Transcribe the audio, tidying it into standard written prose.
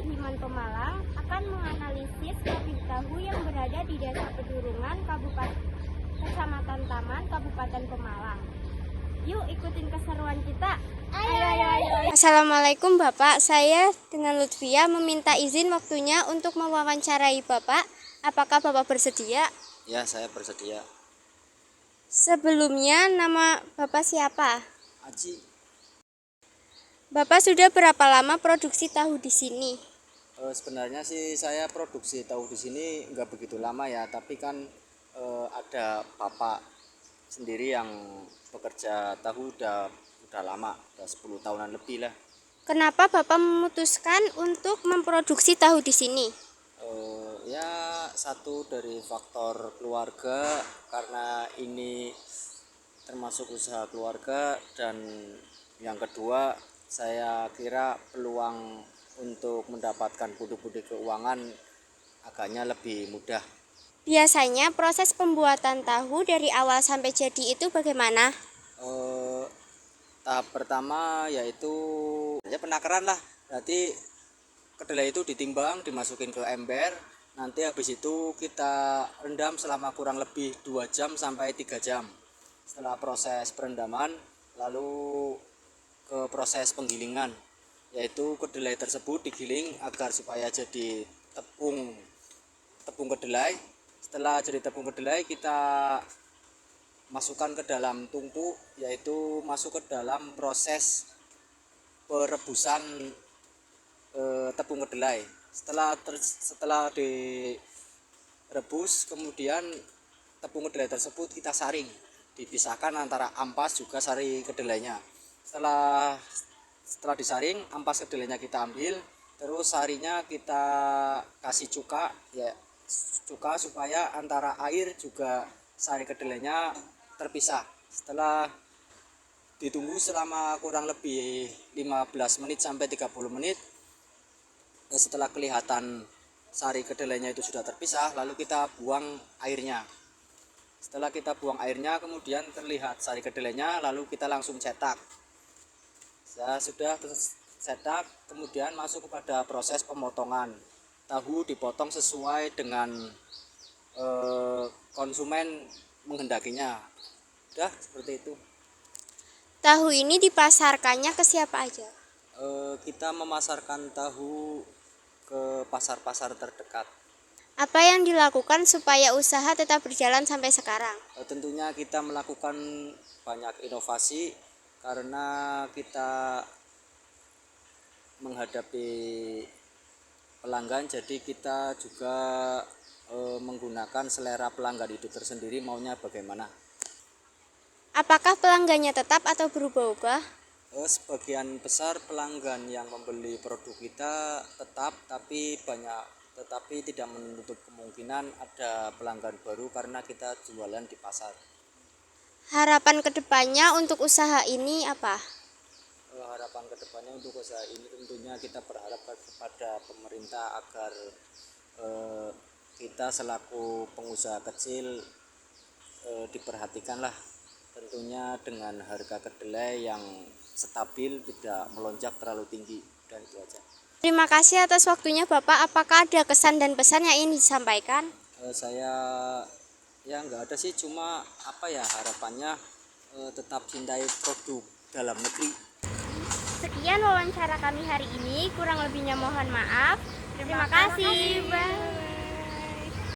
Himan Pemalang akan menganalisis pabrik tahu yang berada di Desa Pedurungan, Kecamatan Taman, Kabupaten Pemalang. Yuk ikutin keseruan kita. Ayo. Assalamualaikum Bapak, saya dengan Lutfia meminta izin waktunya untuk mewawancarai Bapak. Apakah Bapak bersedia? Ya, saya bersedia. Sebelumnya nama Bapak siapa? Aji. Bapak sudah berapa lama produksi tahu di sini? Sebenarnya sih saya produksi tahu di sini nggak begitu lama ya, tapi kan ada bapak sendiri yang bekerja tahu udah lama, udah 10 tahunan lebih lah. Kenapa Bapak memutuskan untuk memproduksi tahu di sini? Ya satu dari faktor keluarga, karena ini termasuk usaha keluarga, dan yang kedua saya kira peluang untuk mendapatkan pundi-pundi keuangan agaknya lebih mudah. Biasanya proses pembuatan tahu dari awal sampai jadi itu bagaimana? Tahap pertama yaitu ya penakaran lah. Berarti kedelai itu ditimbang, dimasukin ke ember, nanti habis itu kita rendam selama kurang lebih 2 jam sampai 3 jam. Setelah proses perendaman, lalu ke proses penggilingan, yaitu kedelai tersebut digiling agar supaya jadi tepung kedelai. Setelah jadi tepung kedelai, kita masukkan ke dalam tungku, yaitu masuk ke dalam proses perebusan tepung kedelai. Setelah direbus, kemudian tepung kedelai tersebut kita saring, dipisahkan antara ampas juga sari kedelainya. Setelah disaring, ampas kedelainya kita ambil, terus sarinya kita kasih cuka supaya antara air juga sari kedelainya terpisah. Setelah ditunggu selama kurang lebih 15 menit sampai 30 menit, setelah kelihatan sari kedelainya itu sudah terpisah, lalu kita buang airnya. Setelah kita buang airnya, kemudian terlihat sari kedelainya, lalu kita langsung cetak. Sudah cetak, kemudian masuk kepada proses pemotongan. Tahu dipotong sesuai dengan konsumen menghendakinya. Udah seperti itu. Tahu ini dipasarkannya ke siapa aja? Kita memasarkan tahu ke pasar-pasar terdekat. Apa yang dilakukan supaya usaha tetap berjalan sampai sekarang? Tentunya kita melakukan banyak inovasi, karena kita menghadapi pelanggan, jadi kita juga menggunakan selera pelanggan itu tersendiri maunya bagaimana. Apakah pelanggannya tetap atau berubah-ubah? Sebagian besar pelanggan yang membeli produk kita tetap, tapi tidak menutup kemungkinan ada pelanggan baru karena kita jualan di pasar. Harapan kedepannya untuk usaha ini apa? Harapan kedepannya untuk usaha ini tentunya kita berharap kepada pemerintah agar kita selaku pengusaha kecil diperhatikanlah, tentunya dengan harga kedelai yang stabil, tidak melonjak terlalu tinggi, dan itu aja. Terima kasih atas waktunya Bapak. Apakah ada kesan dan pesan yang ingin disampaikan? Saya ya nggak ada sih, cuma harapannya tetap cintai produk dalam negeri. Sekian wawancara kami hari ini, kurang lebihnya mohon maaf. Terima kasih. Bye.